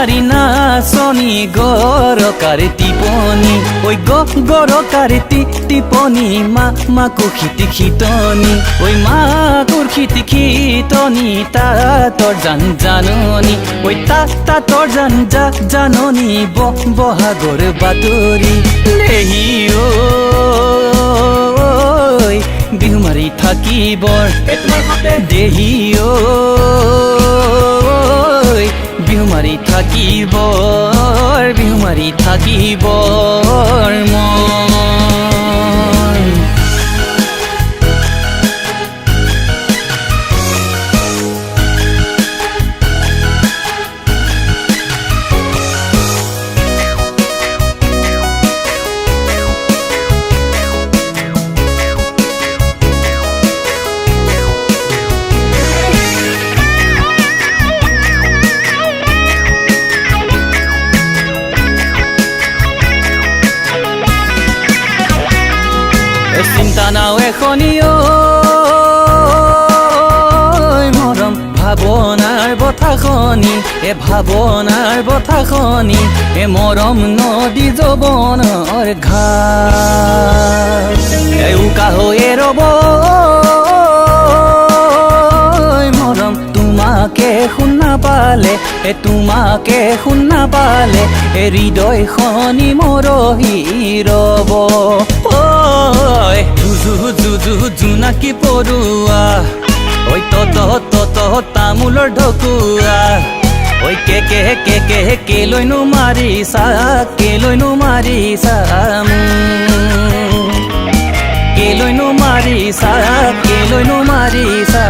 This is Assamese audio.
বিহুমাৰি নাচনি গৰকাৰে টিপনি ঐ গৰকাৰে টিপনি মাকুৰ খিতি খিতনি ঐ মাকুৰ খিতি খিতনি তাতৰ জাননী ঐ তাতৰ জাননী বহাগৰ বাতৰি দেহি ঐ বিহুমাৰি থাকিবৰ দেহি ঐ বিহুমাৰি থাকিবৰ মন চিন্তা নাও এখনি মৰম ভাৱনাৰ বথাখনি ভাৱনাৰ বথাখনি মৰম নদী যৌৱনৰ ঘাট উকা হৈ ৰব মৰম তোমাকে শুনা পালে হৃদয়খনি মৰহি ৰব জোনাকী পৰুৱা ঐ তত তামোলৰ ঢকুৱা ঐ কেলৈনো মাৰিছা কেলৈনো মাৰিছা